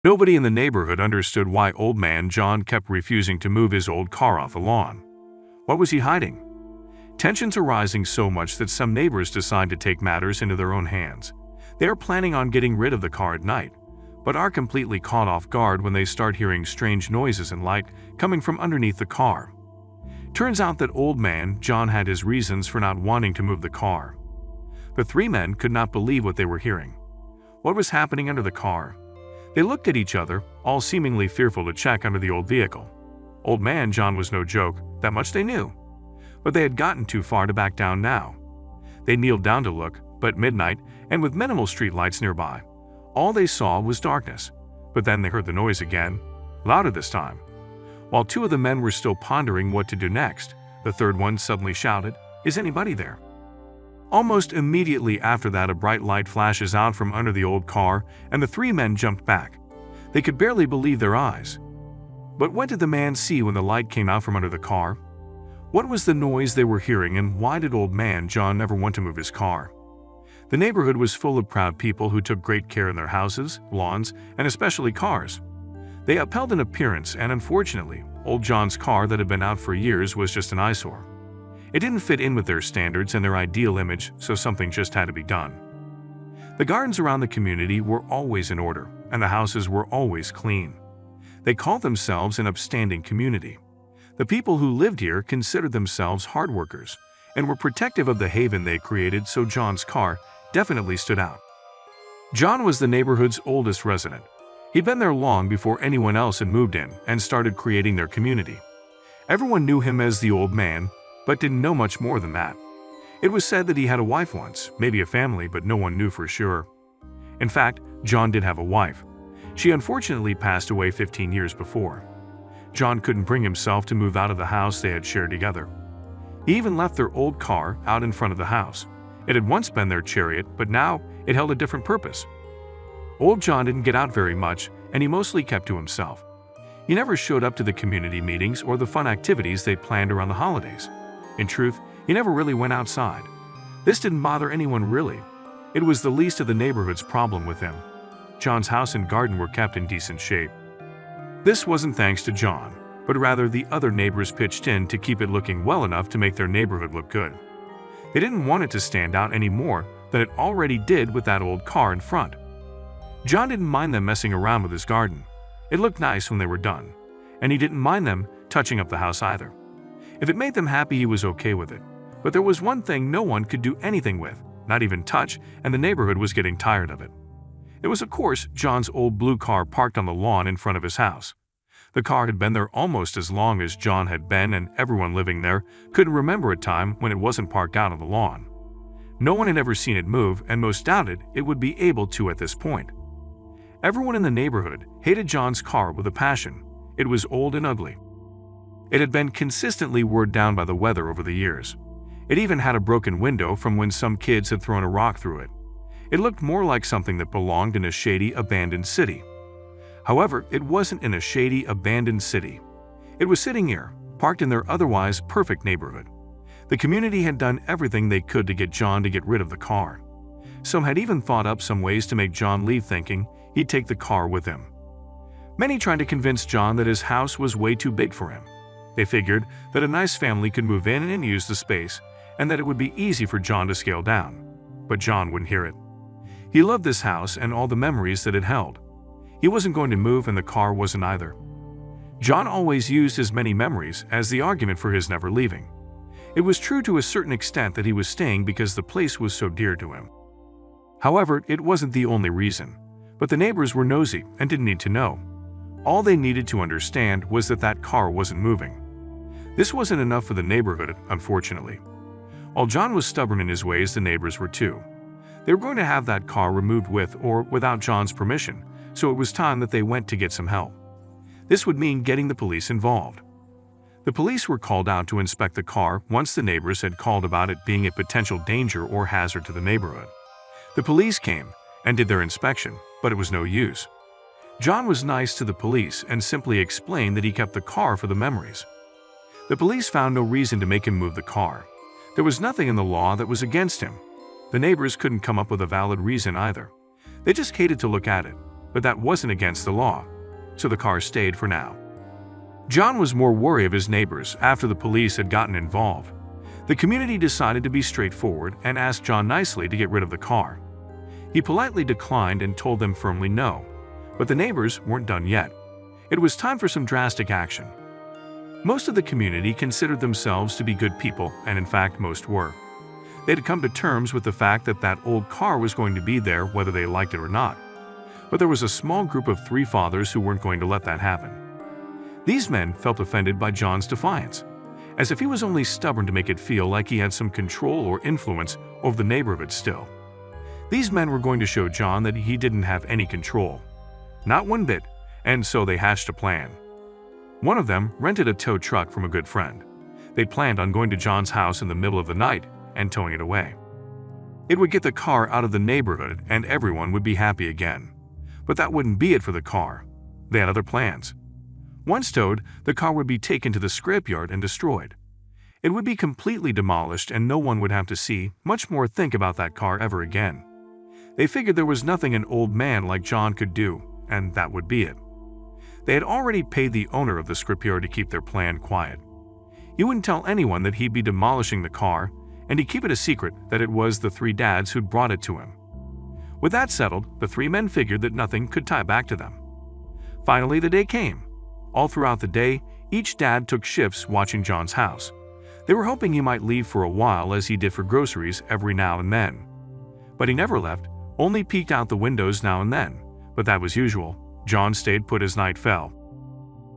Nobody in the neighborhood understood why Old Man John kept refusing to move his old car off the lawn. What was he hiding? Tensions are rising so much that some neighbors decide to take matters into their own hands. They are planning on getting rid of the car at night, but are completely caught off guard when they start hearing strange noises and light coming from underneath the car. Turns out that Old Man John had his reasons for not wanting to move the car. The three men could not believe what they were hearing. What was happening under the car? They looked at each other, all seemingly fearful to check under the old vehicle. Old Man John was no joke, that much they knew. But they had gotten too far to back down now. They kneeled down to look, but midnight, and with minimal streetlights nearby, all they saw was darkness. But then they heard the noise again, louder this time. While two of the men were still pondering what to do next, the third one suddenly shouted, "Is anybody there?" Almost immediately after that, a bright light flashes out from under the old car, and the three men jumped back. They could barely believe their eyes. But what did the man see when the light came out from under the car? What was the noise they were hearing, and why did Old Man John never want to move his car? The neighborhood was full of proud people who took great care in their houses, lawns, and especially cars. They upheld an appearance, and unfortunately, Old John's car that had been out for years was just an eyesore. It didn't fit in with their standards and their ideal image, so something just had to be done. The gardens around the community were always in order, and the houses were always clean. They called themselves an upstanding community. The people who lived here considered themselves hard workers and were protective of the haven they created, so John's car definitely stood out. John was the neighborhood's oldest resident. He'd been there long before anyone else had moved in and started creating their community. Everyone knew him as the Old Man, but didn't know much more than that. It was said that he had a wife once, maybe a family, but no one knew for sure. In fact, John did have a wife. She unfortunately passed away 15 years before. John couldn't bring himself to move out of the house they had shared together. He even left their old car out in front of the house. It had once been their chariot, but now it held a different purpose. Old John didn't get out very much, and he mostly kept to himself. He never showed up to the community meetings or the fun activities they planned around the holidays. In truth, he never really went outside. This didn't bother anyone really. It was the least of the neighborhood's problem with him. John's house and garden were kept in decent shape. This wasn't thanks to John, but rather the other neighbors pitched in to keep it looking well enough to make their neighborhood look good. They didn't want it to stand out any more than it already did with that old car in front. John didn't mind them messing around with his garden. It looked nice when they were done, and he didn't mind them touching up the house either. If it made them happy, he was okay with it. But there was one thing no one could do anything with, not even touch, and the neighborhood was getting tired of it. It was, of course, John's old blue car parked on the lawn in front of his house. The car had been there almost as long as John had been, and everyone living there couldn't remember a time when it wasn't parked out on the lawn. No one had ever seen it move, and most doubted it would be able to at this point. Everyone in the neighborhood hated John's car with a passion. It was old and ugly. It had been consistently worn down by the weather over the years. It even had a broken window from when some kids had thrown a rock through it. It looked more like something that belonged in a shady, abandoned city. However, it wasn't in a shady, abandoned city. It was sitting here, parked in their otherwise perfect neighborhood. The community had done everything they could to get John to get rid of the car. Some had even thought up some ways to make John leave, thinking he'd take the car with him. Many tried to convince John that his house was way too big for him. They figured that a nice family could move in and use the space, and that it would be easy for John to scale down. But John wouldn't hear it. He loved this house and all the memories that it held. He wasn't going to move, and the car wasn't either. John always used his many memories as the argument for his never leaving. It was true to a certain extent that he was staying because the place was so dear to him. However, it wasn't the only reason. But the neighbors were nosy and didn't need to know. All they needed to understand was that that car wasn't moving. This wasn't enough for the neighborhood, unfortunately. While John was stubborn in his ways, the neighbors were too. They were going to have that car removed with or without John's permission, so it was time that they went to get some help. This would mean getting the police involved. The police were called out to inspect the car once the neighbors had called about it being a potential danger or hazard to the neighborhood. The police came and did their inspection, but it was no use. John was nice to the police and simply explained that he kept the car for the memories. The police found no reason to make him move the car. There was nothing in the law that was against him. The neighbors couldn't come up with a valid reason either. They just hated to look at it. but that wasn't against the law, so the car stayed for now. John was more wary of his neighbors after the police had gotten involved. The community decided to be straightforward and asked John nicely to get rid of the car. He politely declined and told them firmly no, but the neighbors weren't done yet. It was time for some drastic action. Most of the community considered themselves to be good people, and in fact most were. They had come to terms with the fact that that old car was going to be there whether they liked it or not. But there was a small group of 3 fathers who weren't going to let that happen. These men felt offended by John's defiance, as if he was only stubborn to make it feel like he had some control or influence over the neighborhood still. These men were going to show John that he didn't have any control. Not one bit, and so they hatched a plan. One of them rented a tow truck from a good friend. They planned on going to John's house in the middle of the night and towing it away. It would get the car out of the neighborhood and everyone would be happy again. But that wouldn't be it for the car. They had other plans. Once towed, the car would be taken to the scrapyard and destroyed. It would be completely demolished and no one would have to see, much more think about that car ever again. They figured there was nothing an old man like John could do, and that would be it. They had already paid the owner of the scrapyard to keep their plan quiet. He wouldn't tell anyone that he'd be demolishing the car, and he'd keep it a secret that it was the 3 dads who'd brought it to him. With that settled, the 3 men figured that nothing could tie back to them. Finally, the day came. All throughout the day, each dad took shifts watching John's house. They were hoping he might leave for a while as he did for groceries every now and then. But he never left, only peeked out the windows now and then. But that was usual. John stayed put as night fell.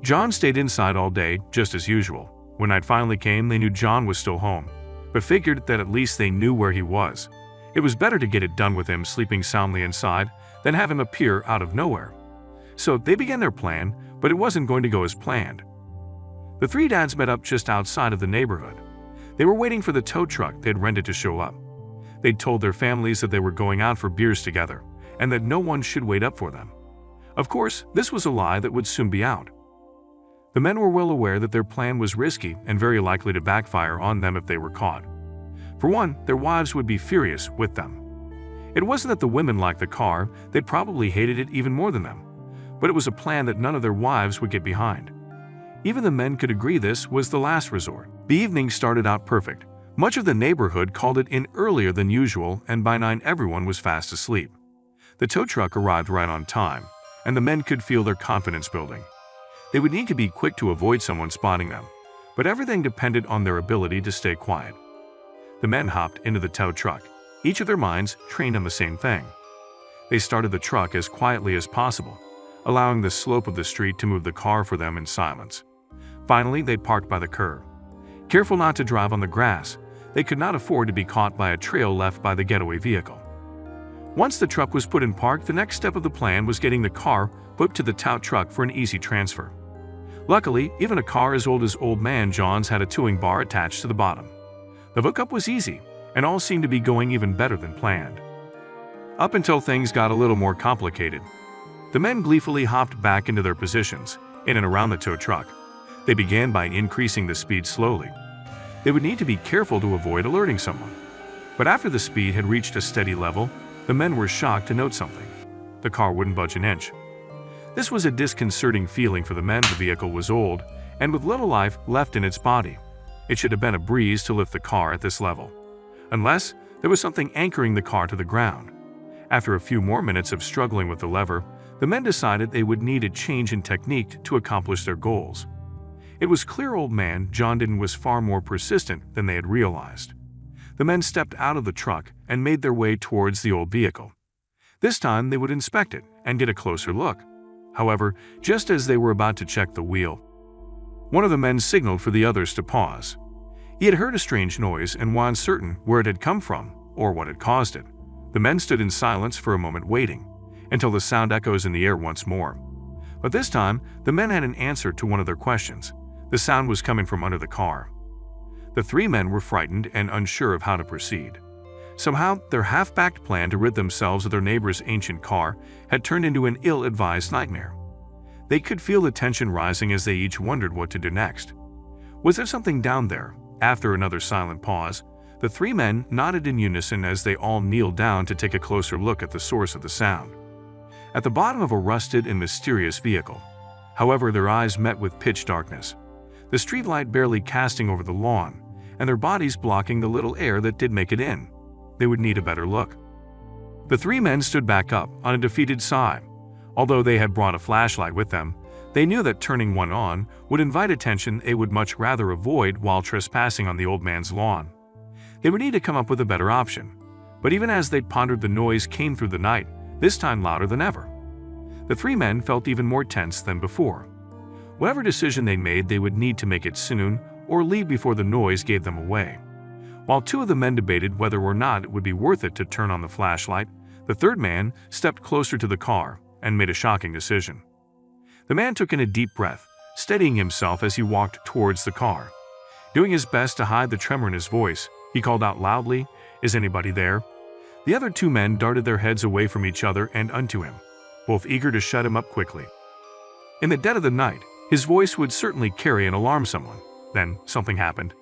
John stayed inside all day, just as usual. When night finally came, they knew John was still home, but figured that at least they knew where he was. It was better to get it done with him sleeping soundly inside than have him appear out of nowhere. So they began their plan, but it wasn't going to go as planned. The 3 dads met up just outside of the neighborhood. They were waiting for the tow truck they'd rented to show up. They'd told their families that they were going out for beers together, and that no one should wait up for them. Of course, this was a lie that would soon be out. The men were well aware that their plan was risky and very likely to backfire on them if they were caught. For one, their wives would be furious with them. It wasn't that the women liked the car, they'd probably hated it even more than them. But it was a plan that none of their wives would get behind. Even the men could agree this was the last resort. The evening started out perfect. Much of the neighborhood called it in earlier than usual, and by 9 everyone was fast asleep. The tow truck arrived right on time, and the men could feel their confidence building. They would need to be quick to avoid someone spotting them, but everything depended on their ability to stay quiet. The men hopped into the tow truck, each of their minds trained on the same thing. They started the truck as quietly as possible, allowing the slope of the street to move the car for them in silence. Finally, they parked by the curb. Careful not to drive on the grass, they could not afford to be caught by a trail left by the getaway vehicle. Once the truck was put in park, the next step of the plan was getting the car hooked to the tow truck for an easy transfer. Luckily, even a car as old as Old Man John's had a towing bar attached to the bottom. The hookup was easy, and all seemed to be going even better than planned. Up until things got a little more complicated. The men gleefully hopped back into their positions, in and around the tow truck. They began by increasing the speed slowly. They would need to be careful to avoid alerting someone. But after the speed had reached a steady level, the men were shocked to note something. The car wouldn't budge an inch. This was a disconcerting feeling for the men. The vehicle was old, and with little life left in its body. It should have been a breeze to lift the car at this level, unless there was something anchoring the car to the ground. After a few more minutes of struggling with the lever, the men decided they would need a change in technique to accomplish their goals. It was clear Old Man John was far more persistent than they had realized. The men stepped out of the truck and made their way towards the old vehicle. This time they would inspect it and get a closer look. However, just as they were about to check the wheel, one of the men signaled for the others to pause. He had heard a strange noise and was uncertain where it had come from or what had caused it. The men stood in silence for a moment waiting, until the sound echoes in the air once more. But this time, the men had an answer to one of their questions. The sound was coming from under the car. The 3 men were frightened and unsure of how to proceed. Somehow, their half-backed plan to rid themselves of their neighbor's ancient car had turned into an ill-advised nightmare. They could feel the tension rising as they each wondered what to do next. Was there something down there? After another silent pause, the 3 men nodded in unison as they all kneeled down to take a closer look at the source of the sound. at the bottom of a rusted and mysterious vehicle. However, their eyes met with pitch darkness, the streetlight barely casting over the lawn, and their bodies blocking the little air that did make it in. They would need a better look. The three men stood back up on a defeated sigh. Although they had brought a flashlight with them, they knew that turning one on would invite attention they would much rather avoid while trespassing on the old man's lawn. They would need to come up with a better option. But even as they pondered, the noise came through the night, this time louder than ever. The three men felt even more tense than before. Whatever decision they made, they would need to make it soon or leave before the noise gave them away. While two of the men debated whether or not it would be worth it to turn on the flashlight, the third man stepped closer to the car and made a shocking decision. The man took in a deep breath, steadying himself as he walked towards the car. Doing his best to hide the tremor in his voice, he called out loudly, "Is anybody there?" The other two men darted their heads away from each other and unto him, both eager to shut him up quickly. In the dead of the night, his voice would certainly carry and alarm someone. Then something happened.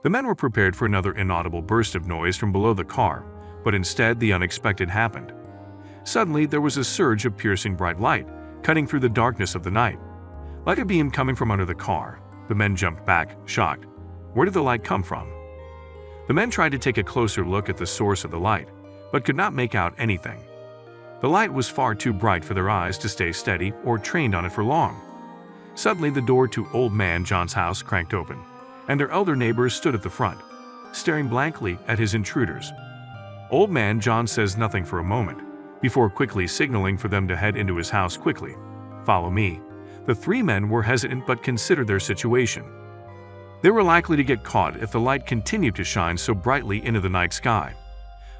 The men were prepared for another inaudible burst of noise from below the car, but instead the unexpected happened. Suddenly there was a surge of piercing bright light, cutting through the darkness of the night. Like a beam coming from under the car, the men jumped back, shocked. Where did the light come from? The men tried to take a closer look at the source of the light, but could not make out anything. The light was far too bright for their eyes to stay steady or trained on it for long. Suddenly the door to Old Man John's house cranked open, and their elder neighbors stood at the front, staring blankly at his intruders. Old Man John says nothing for a moment, before quickly signaling for them to head into his house quickly. "Follow me." The three men were hesitant but considered their situation. They were likely to get caught if the light continued to shine so brightly into the night sky.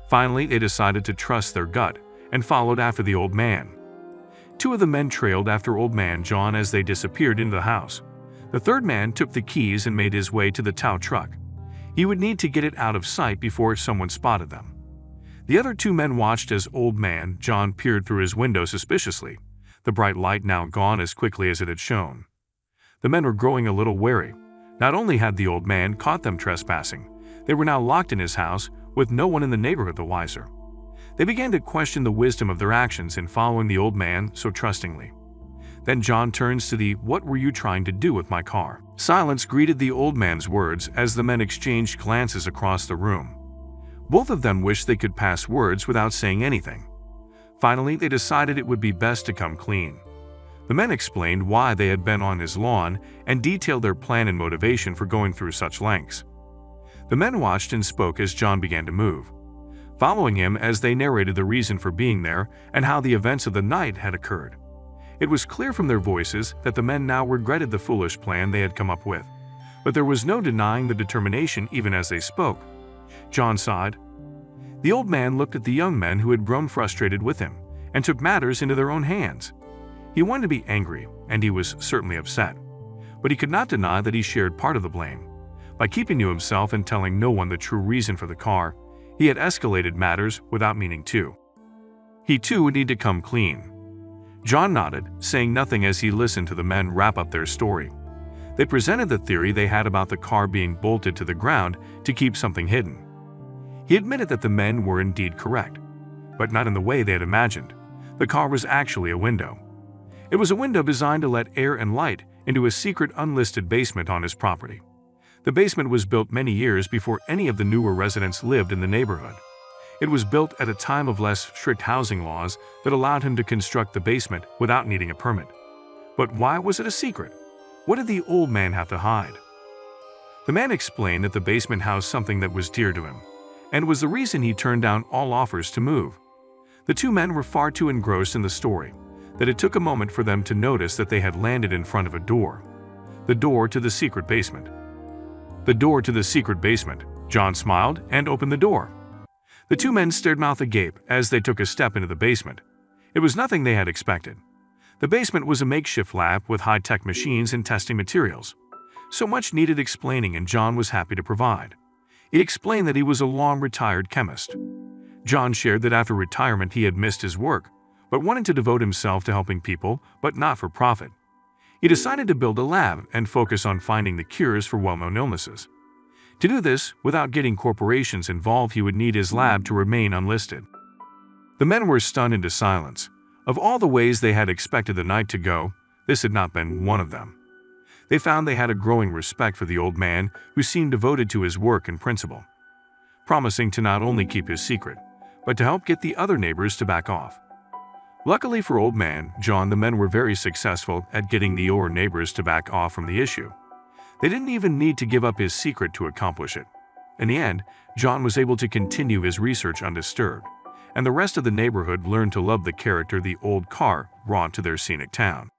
Finally, they decided to trust their gut and followed after the old man. Two of the men trailed after Old Man John as they disappeared into the house. The third man took the keys and made his way to the tow truck. He would need to get it out of sight before someone spotted them. The other two men watched as Old Man John peered through his window suspiciously, the bright light now gone as quickly as it had shone. The men were growing a little wary. Not only had the old man caught them trespassing, they were now locked in his house with no one in the neighborhood the wiser. They began to question the wisdom of their actions in following the old man so trustingly. Then John turns to the "What were you trying to do with my car?" Silence greeted the old man's words as the men exchanged glances across the room. Both of them wished they could pass words without saying anything. Finally, they decided it would be best to come clean. The men explained why they had been on his lawn and detailed their plan and motivation for going through such lengths. The men watched and spoke as John began to move, following him as they narrated the reason for being there and how the events of the night had occurred. It was clear from their voices that the men now regretted the foolish plan they had come up with, but there was no denying the determination even as they spoke. John sighed. The old man looked at the young men who had grown frustrated with him and took matters into their own hands. He wanted to be angry, and he was certainly upset, but he could not deny that he shared part of the blame. By keeping to himself and telling no one the true reason for the car, he had escalated matters without meaning to. He too would need to come clean. John nodded, saying nothing as he listened to the men wrap up their story. They presented the theory they had about the car being bolted to the ground to keep something hidden. He admitted that the men were indeed correct, but not in the way they had imagined. The car was actually a window. It was a window designed to let air and light into a secret unlisted basement on his property. The basement was built many years before any of the newer residents lived in the neighborhood. It was built at a time of less strict housing laws that allowed him to construct the basement without needing a permit. But why was it a secret? What did the old man have to hide? The man explained that the basement housed something that was dear to him, and was the reason he turned down all offers to move. The two men were far too engrossed in the story that it took a moment for them to notice that they had landed in front of a door. The door to the secret basement. The door to the secret basement. John smiled and opened the door. The two men stared mouth agape as they took a step into the basement. It was nothing they had expected. The basement was a makeshift lab with high-tech machines and testing materials. So much needed explaining, and John was happy to provide. He explained that he was a long-retired chemist. John shared that after retirement he had missed his work, but wanted to devote himself to helping people, but not for profit. He decided to build a lab and focus on finding the cures for well-known illnesses. To do this, without getting corporations involved, he would need his lab to remain unlisted. The men were stunned into silence, Of all the ways they had expected the night to go, this had not been one of them. They found they had a growing respect for the old man, who seemed devoted to his work and principle, promising to not only keep his secret, but to help get the other neighbors to back off. Luckily for Old Man John, the men were very successful at getting the other neighbors to back off from the issue. They didn't even need to give up his secret to accomplish it. In the end, John was able to continue his research undisturbed, and the rest of the neighborhood learned to love the character the old car brought to their scenic town.